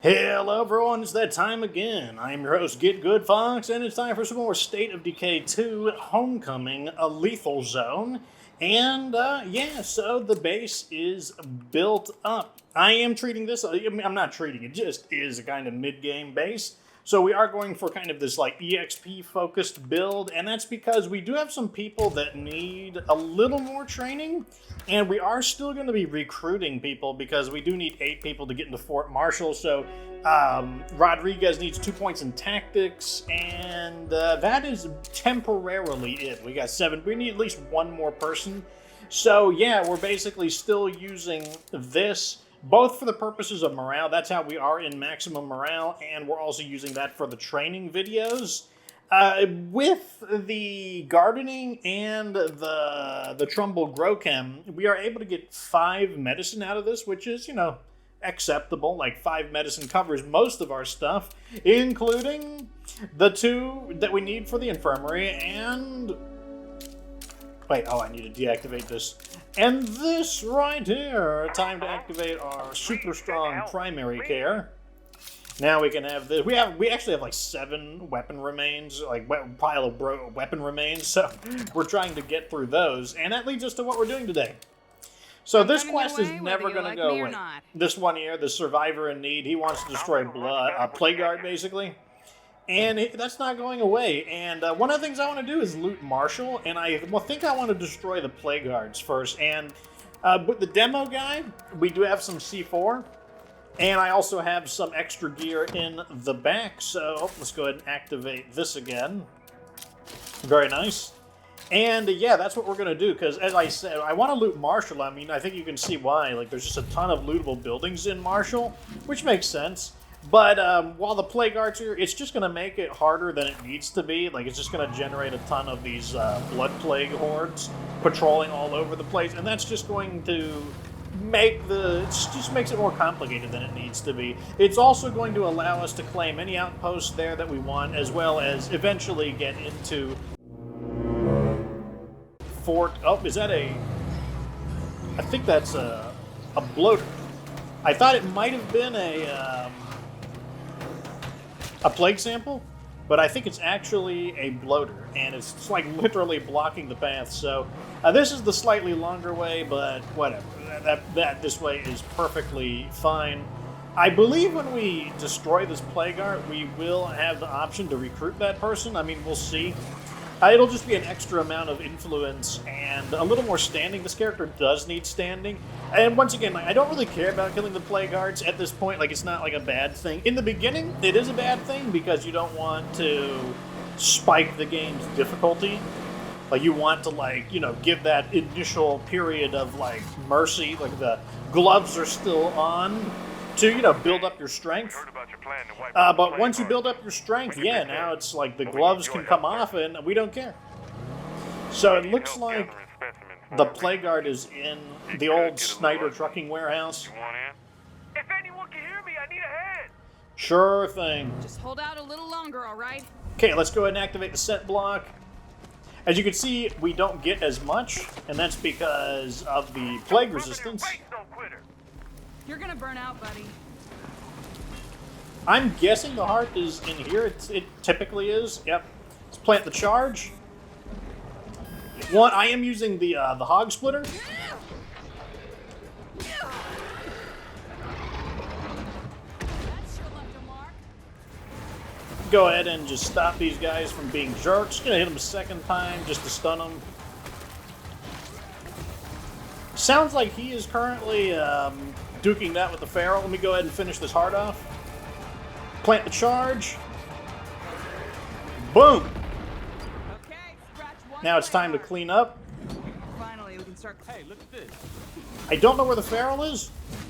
Hello everyone, it's that time again. I'm your host, Get Good Fox, and it's time for some more State of Decay 2 Homecoming, a lethal zone. And yeah, so the base is built up. I am treating this, I'm not treating it, just is a kind of mid-game base. So we are going for kind of this like EXP focused build, and that's because we do have some people that need a little more training, and we are still going to be recruiting people because we do need 8 people to get into Fort Marshall. So Rodriguez needs 2 points in tactics, and that is temporarily it. We got 7. We need at least 1 more person. So yeah, we're basically still using this both for the purposes of morale. That's how we are in maximum morale, and we're also using that for the training videos. With the gardening and the Trumbull Grow Chem, we are able to get 5 medicine out of this, which is, you know, acceptable. Like 5 medicine covers most of our stuff, including the 2 that we need for the infirmary and... Wait, oh, I need to deactivate this. And this right here, time to activate our super strong primary care. Now we can have this. We actually have like 7 weapon remains, like pile of weapon remains. So we're trying to get through those, and that leads us to what we're doing today. So this quest is never going to go away. This one here, the survivor in need, he wants to destroy Plague Guard basically. And that's not going away. And one of the things I want to do is loot Marshall, and I think I want to destroy the Plague Guards first. And with the demo guy, we do have some C4, and I also have some extra gear in the back. So let's go ahead and activate this again. Very nice. And yeah, that's what we're going to do, because as I said, I want to loot Marshall. I mean, I think you can see why. Like, there's just a ton of lootable buildings in Marshall, which makes sense. But while the Plague Guards here, it's just going to make it harder than it needs to be. Like, it's just going to generate a ton of these Blood Plague hordes patrolling all over the place. And that's just going to make it just makes it more complicated than it needs to be. It's also going to allow us to claim any outposts there that we want, as well as eventually get into Fort... Oh, is that a... I think that's a bloater. I thought it might have been a plague sample, but I think it's actually a bloater, and it's like literally blocking the path. So this is the slightly longer way, but whatever. This way is perfectly fine. I believe when we destroy this Plague Guard, we will have the option to recruit that person. I mean, we'll see. It'll just be an extra amount of influence and a little more standing. This character does need standing. And once again, I don't really care about killing the Plague Guards at this point. Like, it's not like a bad thing. In the beginning, it is a bad thing because you don't want to spike the game's difficulty. Like, you want to, like, you know, give that initial period of, like, mercy. Like, the gloves are still on to, you know, build up your strength. But once you build up your strength, yeah, now it's like the gloves can come off and we don't care. So it looks like the Plague Guard is in the old Snyder trucking warehouse. If anyone can hear me, I need a hand. Sure thing. Just hold out a little longer, all right? Okay, let's go ahead and activate the set block. As you can see, we don't get as much, and that's because of the plague resistance. You're gonna burn out, buddy. I'm guessing the heart is in here. It typically is. Yep. Let's plant the charge. One, I am using the hog splitter. Go ahead and just stop these guys from being jerks. Gonna hit them a second time just to stun them. Sounds like he is currently duking that with the Feral. Let me go ahead and finish this heart off. Plant the charge. Boom! Okay, now it's time to clean up. Finally, we can start. Hey, look at this. I don't know where the Feral is.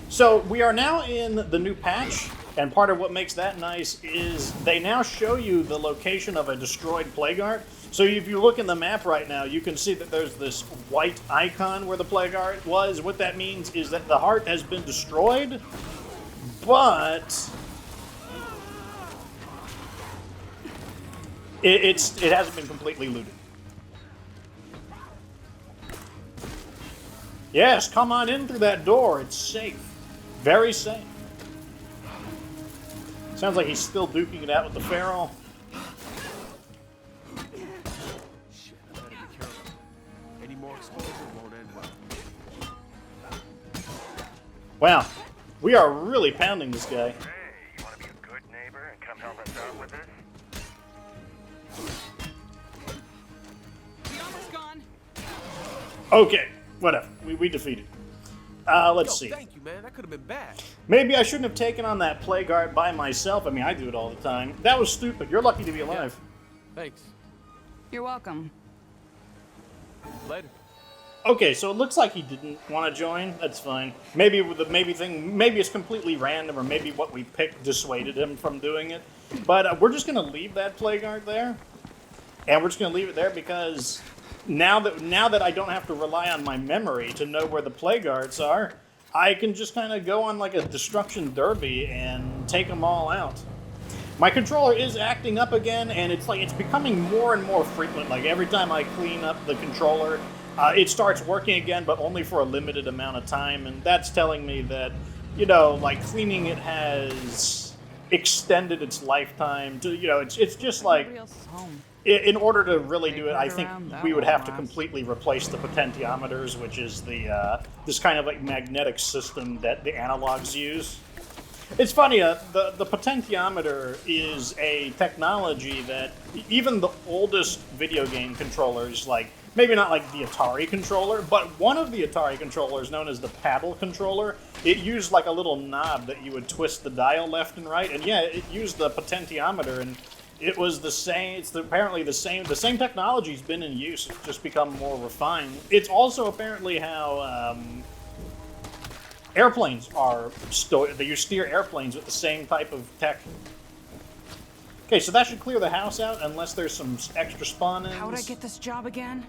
So we are now in the new patch, and part of what makes that nice is they now show you the location of a destroyed Plague Guard. So if you look in the map right now, you can see that there's this white icon where the Plague Guard was. What that means is that the heart has been destroyed, but it hasn't been completely looted. Yes, come on in through that door. It's safe. Very safe. Sounds like he's still duking it out with the feral. Shit, I better be careful. Any more exposure won't end well. Wow, we are really pounding this guy. Hey, you want to be a good neighbor and come help us out with this? We almost gone. Okay, whatever. We defeated. Let's see. Thank you, man. That could have been bad. Maybe I shouldn't have taken on that plague art by myself. I mean, I do it all the time. That was stupid. You're lucky to be alive. Thanks. You're welcome. Later. Okay, so it looks like he didn't want to join. That's fine. Maybe with the maybe it's completely random, or maybe what we picked dissuaded him from doing it. But we're just gonna leave that plague art there, and we're just gonna leave it there because now that I don't have to rely on my memory to know where the plague arts are, I can just kind of go on like a destruction derby and take them all out. My controller is acting up again, and it's becoming more and more frequent. Like every time I clean up the controller, it starts working again, but only for a limited amount of time, and that's telling me that, you know, like cleaning it has extended its lifetime to, you know, it's just like, in order to really do it, I think we would have to completely replace the potentiometers, which is the this kind of like magnetic system that the analogs use. It's funny, the potentiometer is a technology that even the oldest video game controllers, like, maybe not like the Atari controller, but one of the Atari controllers, known as the paddle controller, it used like a little knob that you would twist the dial left and right, and yeah, it used the potentiometer, and it was the same. It's apparently the same technology's been in use. It's just become more refined. It's also apparently how airplanes are you steer airplanes with the same type of tech. Okay, so that should clear the house out unless there's some extra spawn-ins. How would I get this job again?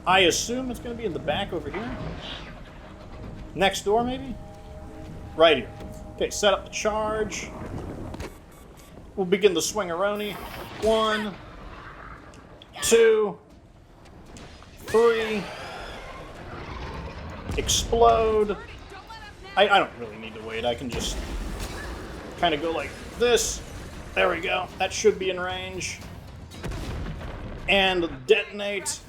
I assume it's going to be in the back over here. Next door, maybe? Right here. Okay, set up the charge. We'll begin the swing-a-roni. 1, 2, 3. Explode. I don't really need to wait. I can just kind of go like this. There we go. That should be in range. And detonate.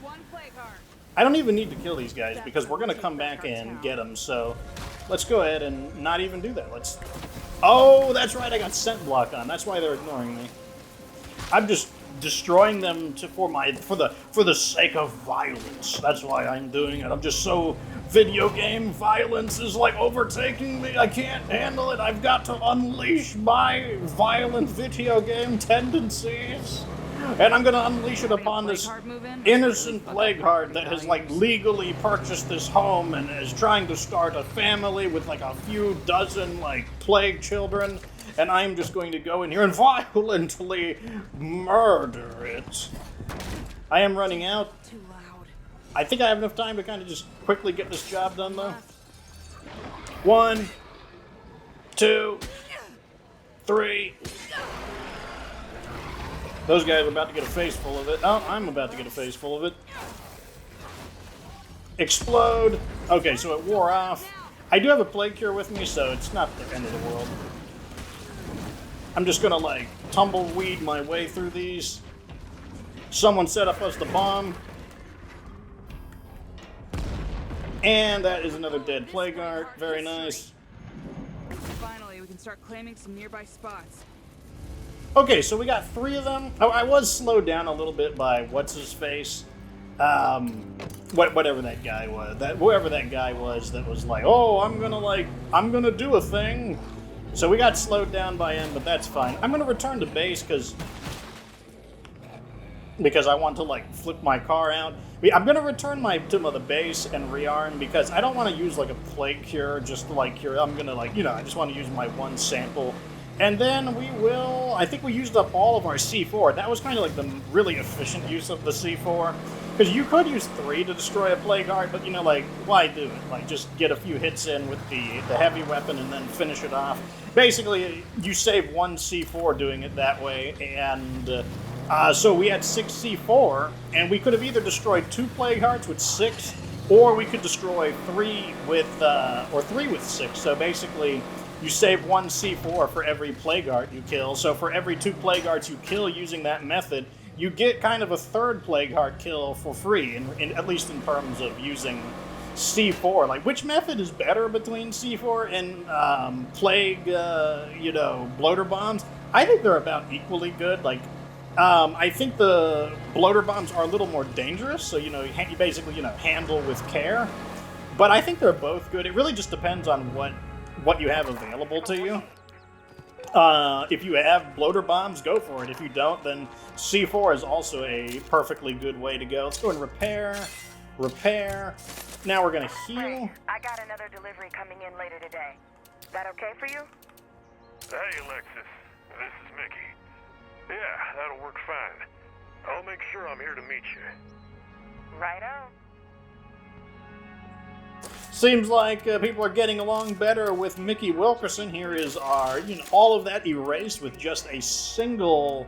I don't even need to kill these guys because we're going to come back and get them. So let's go ahead and not even do that. Let's... Oh, that's right. I got scent block on. That's why they're ignoring me. I'm just destroying them for the sake of violence. That's why I'm doing it. I'm just so... Video game violence is like overtaking me. I can't handle it. I've got to unleash my violent video game tendencies. And I'm going to unleash it upon this innocent plagueheart that has like legally purchased this home and is trying to start a family with like a few dozen like plague children. And I'm just going to go in here and violently murder it. I am running out. I think I have enough time to kind of just quickly get this job done, though. 1, 2, 3. Those guys are about to get a face full of it. Oh, I'm about to get a face full of it. Explode. Okay, so it wore off. I do have a plague cure with me, so it's not the end of the world. I'm just gonna, like, tumbleweed my way through these. Someone set up us the bomb. And that is another dead plague art. Very nice. Finally, we can start claiming some nearby spots. Okay, so we got 3 of them. Oh, I was slowed down a little bit by what's-his-face. Whatever that guy was. Whoever that guy was that was like, oh, I'm gonna do a thing. So we got slowed down by him, but that's fine. I'm gonna return to base because I want to like flip my car out. I'm gonna return to the base and rearm because I don't want to use like a plague cure just to like cure. I'm gonna like, you know, I just want to use my 1 sample, and then we will. I think we used up all of our C4. That was kind of like the really efficient use of the C4 because you could use 3 to destroy a plague art, but you know, like, why do it? Like, just get a few hits in with the heavy weapon and then finish it off. Basically, you save 1 C4 doing it that way, and. So we had 6 C4, and we could have either destroyed 2 plague hearts with 6, or we could destroy 3 with 6. So basically, you save 1 C4 for every plague art you kill. So for every 2 plague arts you kill using that method, you get kind of a 3rd plague art kill for free, at least in terms of using C4. Like, which method is better between C4 and plague, bloater bombs? I think they're about equally good. Like, I think the bloater bombs are a little more dangerous, so you basically handle with care. But I think they're both good. It really just depends on what you have available to you. If you have bloater bombs, go for it. If you don't, then C4 is also a perfectly good way to go. Let's go and repair. Now we're gonna heal. I got another delivery coming in later today. Is that okay for you? Hey, Alexis. This is Mickey. Yeah, that'll work fine. I'll make sure I'm here to meet you. Righto. Seems like people are getting along better with Mickey Wilkerson. Here is our, all of that erased with just a single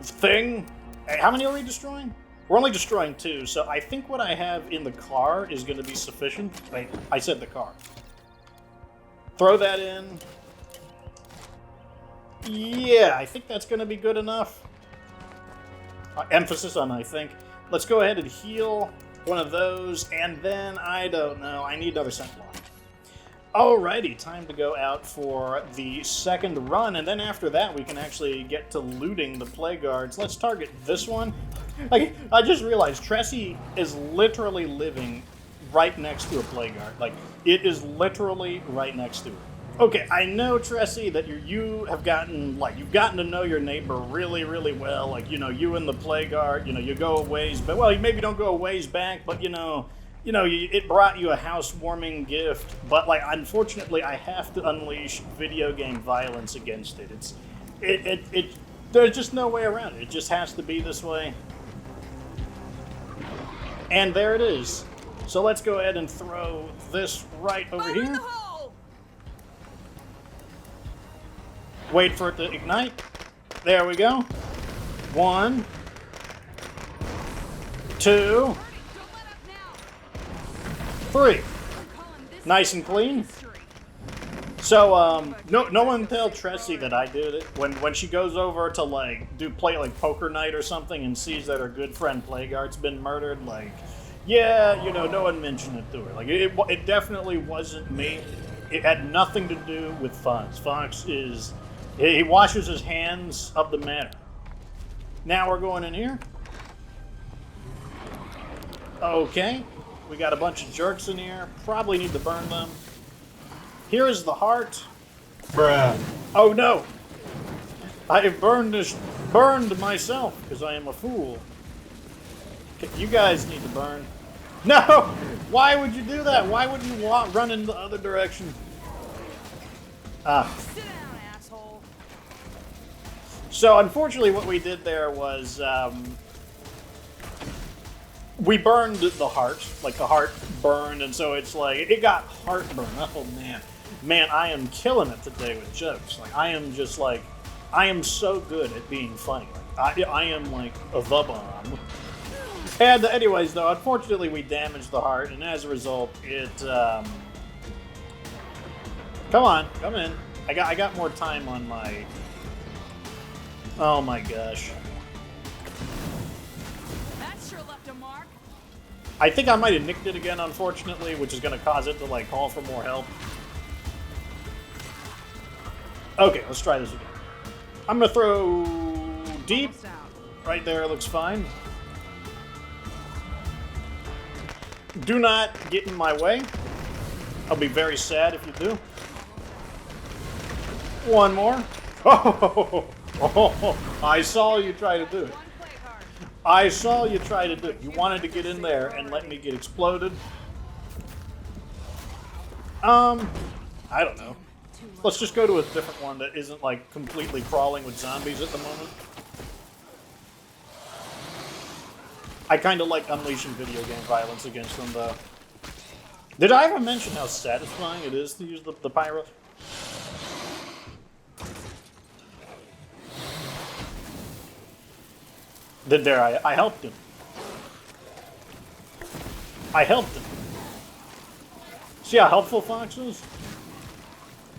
thing. Hey, how many are we destroying? We're only destroying 2, so I think what I have in the car is going to be sufficient. Wait, I said the car. Throw that in. Yeah, I think that's going to be good enough. Emphasis on I think. Let's go ahead and heal one of those, and then, I don't know, I need another scent block. Alrighty, time to go out for the 2nd run, and then after that we can actually get to looting the plague guards. Let's target this one. Like, I just realized Tressie is literally living right next to a plague guard. Like, it is literally right next to it. Okay, I know, Tressie, that you've gotten to know your neighbor really, really well. Like, you and the plague guard, you go a ways, but, well, you maybe don't go a ways back, but, it brought you a housewarming gift. But, like, unfortunately, I have to unleash video game violence against it. There's just no way around it. It just has to be this way. And there it is. So let's go ahead and throw this right over here. Wait for it to ignite. There we go. 1, 2, 3. Nice and clean. So, no one tell Tressie that I did it. When she goes over to, play poker night or something and sees that her good friend Plagueart's been murdered, yeah, no one mentioned it to her. Like, it definitely wasn't me. It had nothing to do with Fox. He washes his hands of the matter. Now we're going in here. Okay. We got a bunch of jerks in here. Probably need to burn them. Here is the heart. Bruh. Oh no! I have burned myself because I am a fool. You guys need to burn. No! Why would you do that? Why would you run in the other direction? Sit down, asshole. So unfortunately what we did there was we burned the heart. Like, the heart burned, and so it's like, it got heartburn. Oh man. Man, I am killing it today with jokes. Like, I am so good at being funny. Like, I am like a the bomb. And anyways, though, unfortunately we damaged the heart, and as a result, it, come on, come in. I got more time on my, oh my gosh. That sure left a mark. I think I might have nicked it again, unfortunately, which is going to cause it to, like, call for more help. Okay, let's try this again. I'm going to throw deep. Right there, looks fine. Do not get in my way. I'll be very sad if you do. One more. Oh, I saw you try to do it. I saw you try to do it. You wanted to get in there and let me get exploded. I don't know. Let's just go to a different one that isn't, like, completely crawling with zombies at the moment. I kind of like unleashing video game violence against them, though. Did I ever mention how satisfying it is to use the pyro? I helped him. I helped him. See how helpful Fox is?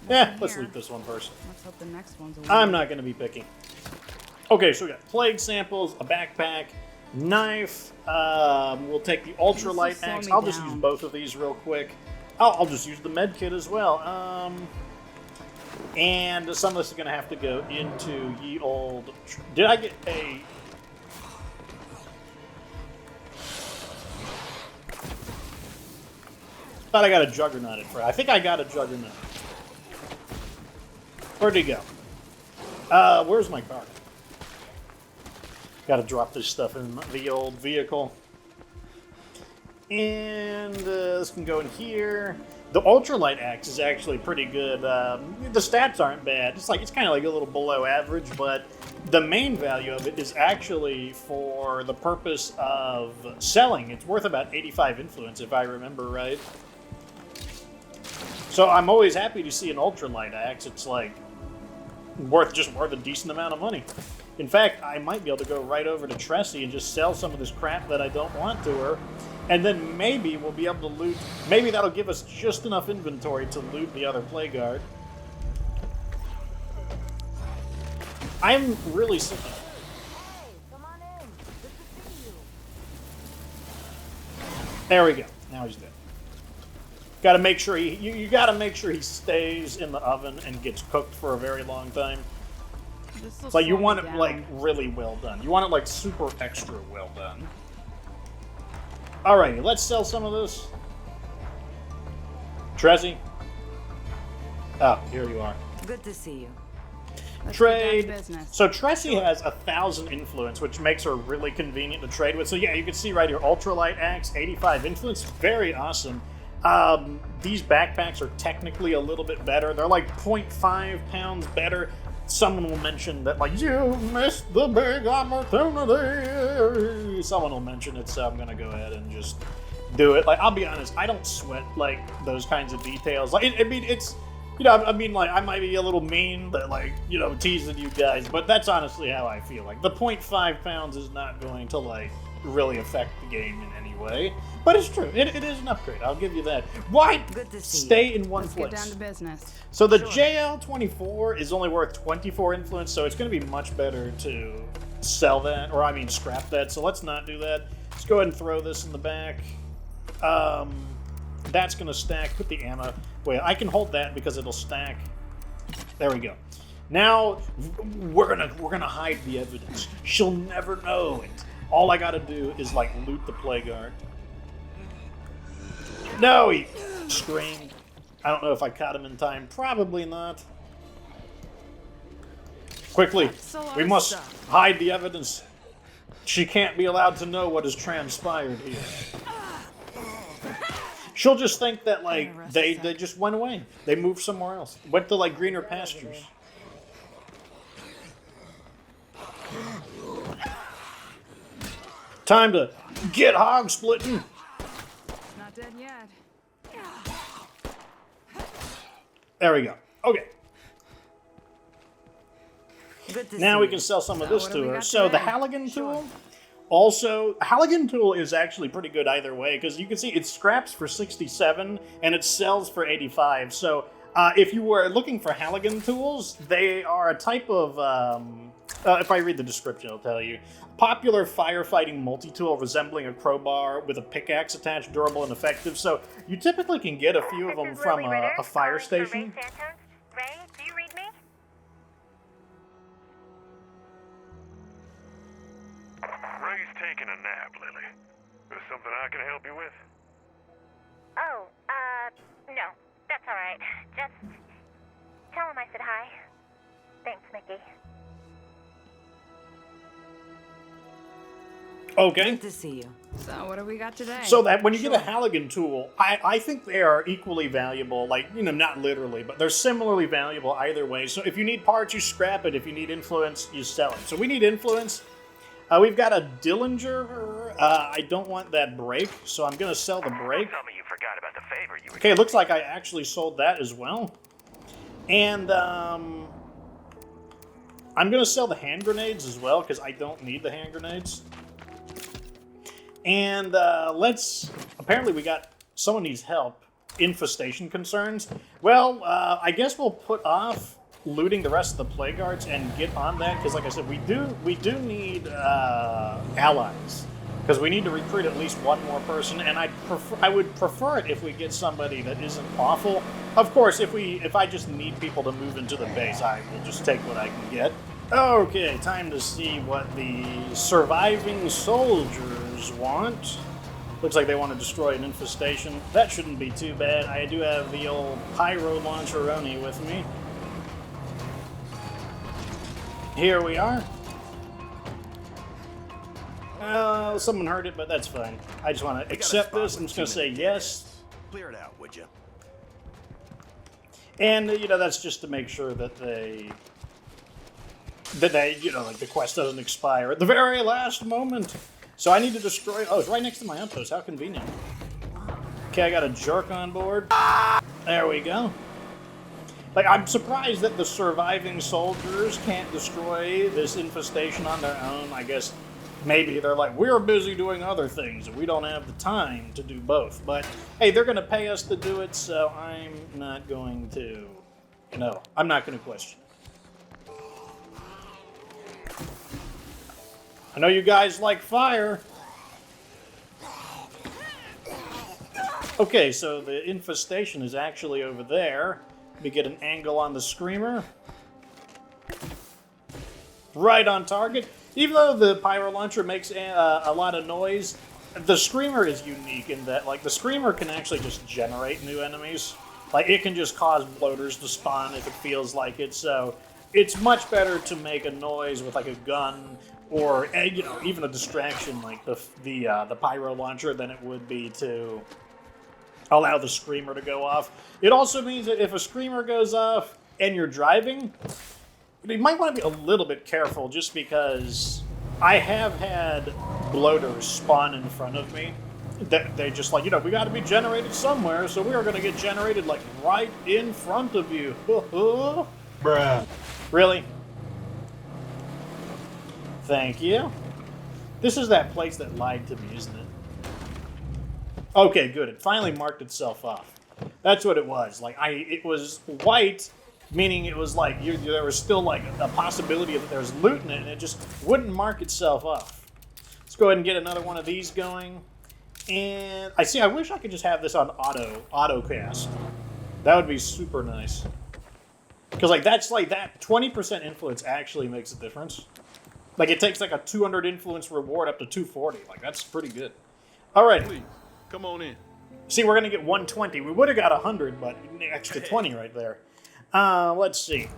Yeah, let's here. loot this one first. Let's hope the next one's a winner. I'm not going to be picky. Okay, so we got plague samples, a backpack, knife. We'll take the ultralight slow axe. me I'll just down. use both of these real quick. I'll just use the med kit as well. And some of this is going to have to go into ye old... Did I get a... Thought I got a juggernaut at first. I think I got a juggernaut. Where'd he go? Where's my car? Gotta drop this stuff in the old vehicle. And this can go in here. The ultralight axe is actually pretty good. The stats aren't bad. It's kind of like a little below average, but the main value of it is actually for the purpose of selling. It's worth about 85 influence, if I remember right. So I'm always happy to see an ultralight axe. It's like worth a decent amount of money. In fact, I might be able to go right over to Tressie and just sell some of this crap that I don't want to her. And then maybe we'll be able to loot. Maybe that'll give us just enough inventory to loot the other Plague Guard. I'm really sick of it. Come on in. Good to see you. There we go. Now he's dead. Got to make sure you got to make sure he stays in the oven and gets cooked for a very long time. It's like you want it like really well done. You want it like super extra well done. Alrighty, let's sell some of this. Tressie. Oh, here you are. Good to see you. Let's get down to Trade. business. So Tressie has 1,000 influence, which makes her really convenient to trade with. So yeah, you can see right here, ultralight axe, 85 influence, very awesome. These backpacks are technically a little bit better. They're like 0.5 pounds better. Someone will mention that, like, you missed the big opportunity. Someone will mention it, so I'm gonna go ahead and just do it. Like, I'll be honest, I don't sweat like those kinds of details. Like, I mean, it's, you know, I mean, like, I might be a little mean, but like, you know, teasing you guys, but that's honestly how I feel. Like, the 0.5 pounds is not going to like really affect the game in any way. But it's true. It is an upgrade. I'll give you that. Why Good to see stay in one Let's place? get down to business. So the JL24 is only worth 24 influence, so it's going to be much better to sell that, or I mean scrap that. So let's not do that. Let's go ahead and throw this in the back. That's going to stack. Put the ammo. Wait, I can hold that because it'll stack. There we go. Now we're gonna hide the evidence. She'll never know it. All I got to do is like loot the Plague Guard. No, he screamed. I don't know if I caught him in time. Probably not. Quickly, we must hide the evidence. She can't be allowed to know what has transpired here. She'll just think that, like, they just went away. They moved somewhere else. Went to, like, greener pastures. Time to get hog splitting. Not dead yet. There we go. Okay. Good to Now see we you. can sell some of So this what do to we her. got So the today? Halligan tool, also, Halligan tool is actually pretty good either way, because you can see it scraps for 67 and it sells for 85. So if you were looking for Halligan tools, they are a type of, if I read the description, it'll tell you, popular firefighting multi-tool resembling a crowbar with a pickaxe attached, durable and effective. So you typically can get a few of them This is from Lily Ritter, a fire calling for Ray station. Santos. Ray, do you read me? Ray's taking a nap, Lily. Is something I can help you with? Oh, no. That's all right. Just tell him I said hi. Thanks, Mickey. Okay. Good to see you. So what do we got today? So that when you get a Halligan tool, I think they are equally valuable. Like, you know, not literally, but they're similarly valuable either way. So if you need parts, you scrap it. If you need influence, you sell it. So we need influence. We've got a Dillinger. I don't want that brake, so I'm going to sell the brake. Tell me you forgot about the favor you were Okay, it looks like I actually sold that as well. And I'm going to sell the hand grenades as well, because I don't need the hand grenades. And apparently we got, someone needs help. infestation concerns. Well, I guess we'll put off looting the rest of the plague guards and get on that, because like I said, we do need allies, because we need to recruit at least one more person, and I would prefer it if we get somebody that isn't awful. Of course, if I just need people to move into the base, I will just take what I can get. Okay, time to see what the surviving soldiers want. Looks like they want to destroy an infestation. That shouldn't be too bad. I do have the old pyro launcheroni with me. Here we are. Someone heard it, but that's fine. I just want to accept this. I'm just going to say yes. Clear it out, would you? And, that's just to make sure that they, like the quest doesn't expire at the very last moment. So I need to destroy... Oh, it's right next to my outpost. How convenient. Okay, I got a jerk on board. There we go. Like, I'm surprised that the surviving soldiers can't destroy this infestation on their own. I guess maybe they're like, we're busy doing other things and we don't have the time to do both. But, hey, they're going to pay us to do it, so I'm not going to... I'm not going to question it. I know you guys like fire. Okay, so the infestation is actually over there. We get an angle on the screamer. Right on target. Even though the pyro launcher makes a lot of noise, the screamer is unique in that, like, the screamer can actually just generate new enemies. Like, it can just cause bloaters to spawn if it feels like it, so it's much better to make a noise with, like, a gun or, even a distraction like the pyro launcher than it would be to allow the screamer to go off. It also means that if a screamer goes off and you're driving, you might want to be a little bit careful, just because I have had bloaters spawn in front of me. They just like, we got to be generated somewhere, so we are going to get generated like right in front of you. Bruh. Really? Thank you. This is that place that lied to me, isn't it? Okay, good. It finally marked itself off. That's what it was. Like, it was white, meaning it was like there was still like a possibility that there was loot in it, and it just wouldn't mark itself off. Let's go ahead and get another one of these going. And I wish I could just have this on auto cast. That would be super nice. Because that's like that 20% influence actually makes a difference. Like, it takes like a 200 influence reward up to 240. Like, that's pretty good. All right. Please, come on in. See, we're going to get 120. We would have got 100, but an extra 20 right there. Let's see.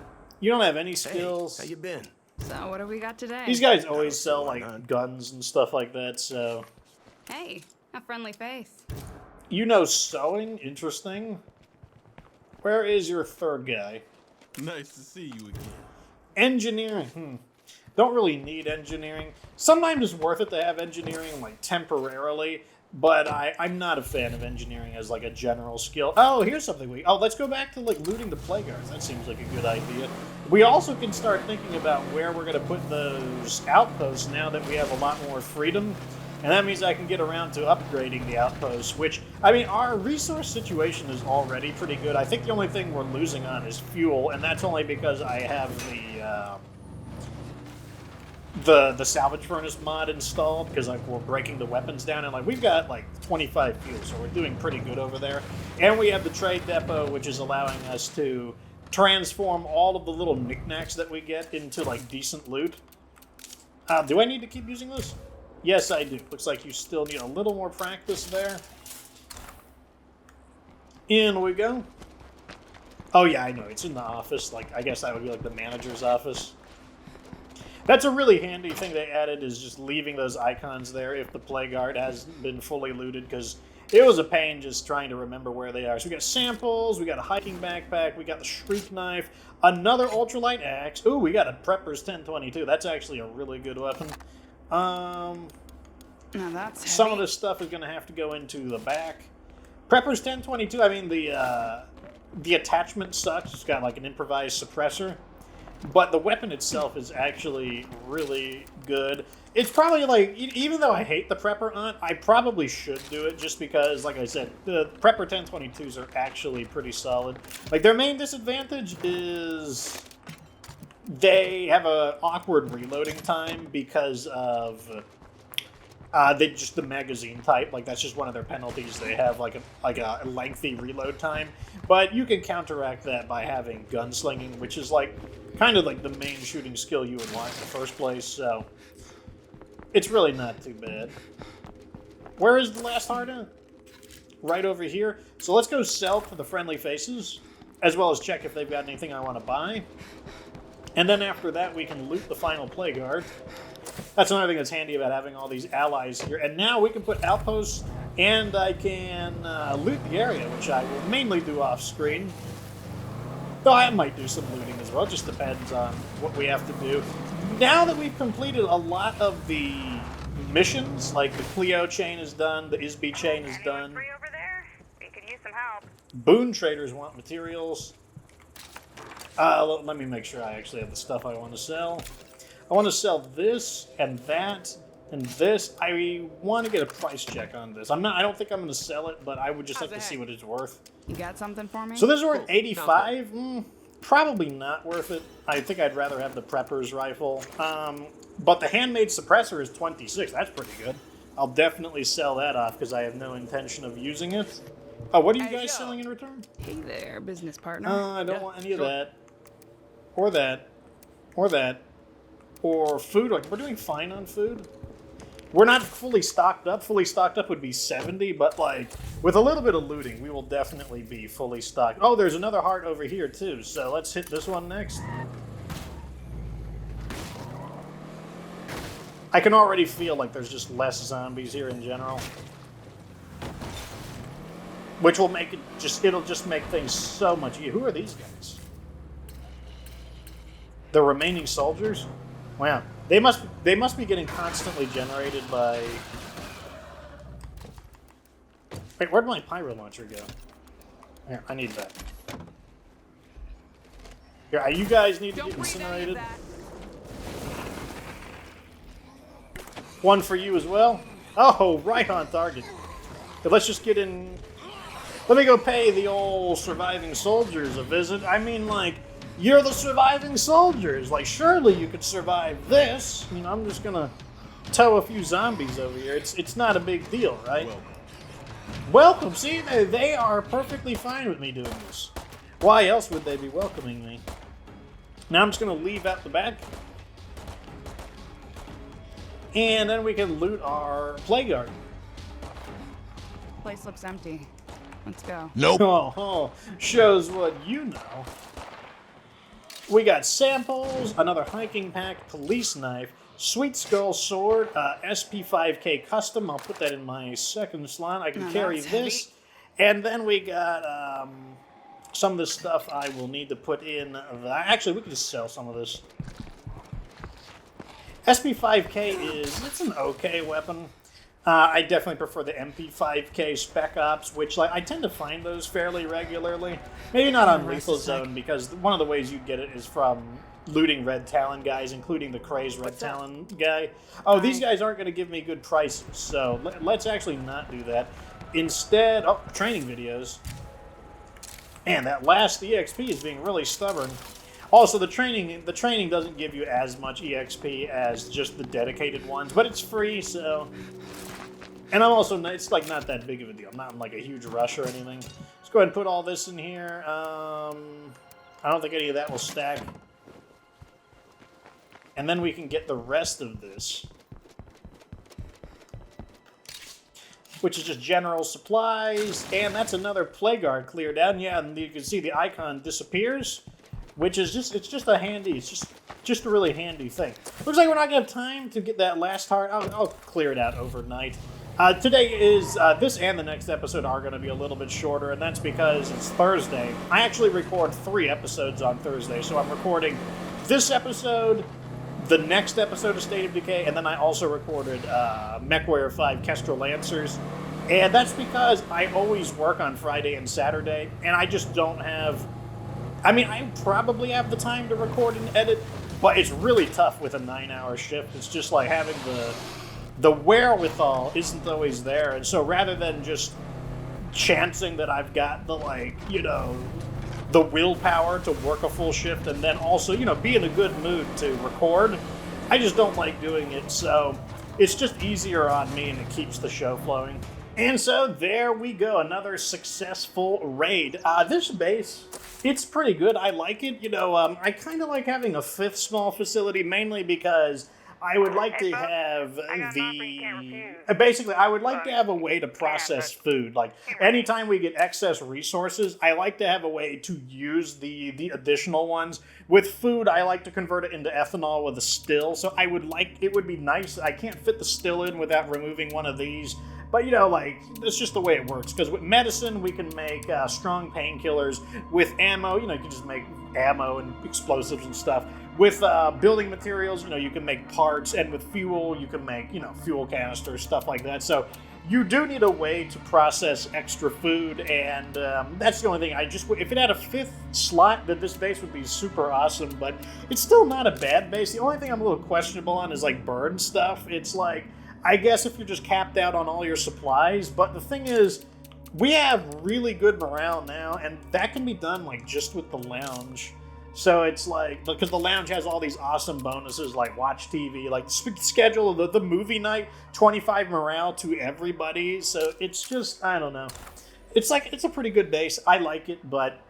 You don't have any skills. Hey, how you been? So what do we got today? These guys always sell, like, guns and stuff like that, so... Hey, a friendly face. Sewing? Interesting. Where is your third guy? Nice to see you again. Engineering. Don't really need engineering. Sometimes it's worth it to have engineering, like, temporarily, but I'm not a fan of engineering as, like, a general skill. Oh, here's something let's go back to, like, looting the plague guards. That seems like a good idea. We also can start thinking about where we're going to put those outposts now that we have a lot more freedom. And that means I can get around to upgrading the outposts, which, our resource situation is already pretty good. I think the only thing we're losing on is fuel, and that's only because I have the salvage furnace mod installed, because we're breaking the weapons down, and we've got 25 fuel, so we're doing pretty good over there. And we have the trade depot, which is allowing us to transform all of the little knickknacks that we get into decent loot. Do I need to keep using this? Yes, I do. Looks like you still need a little more practice there. In we go. Oh yeah, I know. It's in the office. I guess that would be the manager's office. That's a really handy thing they added, is just leaving those icons there if the plague guard hasn't been fully looted, because it was a pain just trying to remember where they are. So we got samples, we got a hiking backpack, we got the shriek knife, another ultralight axe. Ooh, we got a prepper's 1022. That's actually a really good weapon. Now that's heavy. Some of this stuff is going to have to go into the back. Prepper's 1022, the attachment sucks. It's got an improvised suppressor. but the weapon itself is actually really good. It's probably like, even though I hate the Prepper Hunt, I probably should do it just because, like I said, the Prepper 1022s are actually pretty solid. Like, their main disadvantage is they have an awkward reloading time because of the magazine type. Like, that's just one of their penalties. They have like a lengthy reload time, but you can counteract that by having gunslinging, which is like kind of like the main shooting skill you would want in the first place. So it's really not too bad. Where is the last heart at? Right over here. So let's go sell for the friendly faces, as well as check if they've got anything I want to buy. And then after that, we can loot the final play guard. That's another thing that's handy about having all these allies here. And now we can put outposts, and I can loot the area, which I will mainly do off screen. Though I might do some looting as well. It just depends on what we have to do. Now that we've completed a lot of the missions, like the Cleo chain is done, the Isby chain is done. Free over there? We could use some help. Boon traders want materials. Let me make sure I actually have the stuff I want to sell. I want to sell this and that and this. I want to get a price check on this. I don't think I'm going to sell it, but I would just have to see what it's worth. You got something for me? So this is worth 85. Probably not worth it. I think I'd rather have the Prepper's rifle. But the handmade suppressor is 26. That's pretty good. I'll definitely sell that off because I have no intention of using it. Oh, what are you Hey, guys yo. selling in return? Hey there, business partner. I don't want any of that. Or that. Or that. Or food. Like, we're doing fine on food. We're not fully stocked up. Fully stocked up would be 70, but like with a little bit of looting, we will definitely be fully stocked. Oh, there's another heart over here too, so let's hit this one next. I can already feel like there's just less zombies here in general. Which will make it it'll just make things so much easier. Who are these guys? The remaining soldiers? Wow. They must be getting constantly generated by... Wait, where'd my pyro launcher go? Here, I need that. Here, you guys need to get incinerated. One for you as well. Oh, right on target. But let's just get in... Let me go pay the old surviving soldiers a visit. I mean, like... You're the surviving soldiers. Like, surely you could survive this. You know, I'm just gonna tow a few zombies over here. It's not a big deal, right? Welcome. See, they are perfectly fine with me doing this. Why else would they be welcoming me? Now I'm just gonna leave out the back. And then we can loot our play guard. Place looks empty. Let's go. Nope. Oh, shows what you know. We got samples, another hiking pack, police knife, Sweet Skull sword, SP5K custom. I'll put that in my second slot. I can carry this. And then we got some of this stuff I will need to put in. Actually, we can just sell some of this. SP5K it's an okay weapon. I definitely prefer the MP5K Spec Ops, which I tend to find those fairly regularly. Maybe not on Lethal Zone, because one of the ways you get it is from looting Red Talon guys, including the Crazed Red Talon guy. Oh, these guys aren't going to give me good prices, so let's actually not do that. Instead, training videos. Man, that last EXP is being really stubborn. Also, the training doesn't give you as much EXP as just the dedicated ones, but it's free, so... And I'm also, it's like not that big of a deal. I'm not in like a huge rush or anything. Let's go ahead and put all this in here. I don't think any of that will stack. And then we can get the rest of this, which is just general supplies. And that's another play guard cleared out. Yeah, and you can see the icon disappears, which is it's just a handy, it's just a really handy thing. Looks like we're not gonna have time to get that last heart. I'll clear it out overnight. Today is, this and the next episode are going to be a little bit shorter, and that's because it's Thursday. I actually record 3 episodes on Thursday, so I'm recording this episode, the next episode of State of Decay, and then I also recorded MechWarrior 5 Kestrel Lancers. And that's because I always work on Friday and Saturday, and I just don't have I mean, I probably have the time to record and edit, but it's really tough with a 9-hour shift. It's just like having the wherewithal isn't always there, and so rather than just chancing that I've got the, like, you know, the willpower to work a full shift and then also, you know, be in a good mood to record, I just don't like doing it, so it's just easier on me and it keeps the show flowing. And so there we go, another successful raid. This base, it's pretty good. I like it. You know, I kind of like having a 5th small facility, mainly because I would like to have basically, I would like to have a way to process food. Like, anytime we get excess resources, I like to have a way to use the additional ones. With food, I like to convert it into ethanol with a still, so it would be nice. I can't fit the still in without removing one of these. But, you know, like, that's just the way it works. Because with medicine, we can make strong painkillers. With ammo, you know, you can just make ammo and explosives and stuff. With building materials, you know, you can make parts. And with fuel, you can make, you know, fuel canisters, stuff like that. So you do need a way to process extra food. And that's the only thing. If it had a 5th slot, then this base would be super awesome. But it's still not a bad base. The only thing I'm a little questionable on is, like, burn stuff. It's like, I guess if you're just capped out on all your supplies, but the thing is, we have really good morale now, and that can be done, like, just with the lounge. So it's like, because the lounge has all these awesome bonuses, like watch TV, like schedule the movie night, 25 morale to everybody, so it's just, I don't know. It's like, it's a pretty good base. I like it, but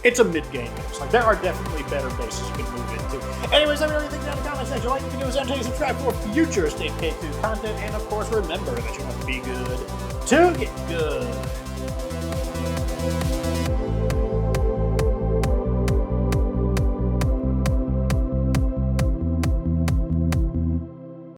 it's a mid-game base. Like, there are definitely better bases you can move into. Anyways, let me know what you think down in the comment section. Like you can do is entertain, subscribe for future State K2 content, and of course, remember that you must be good to get good.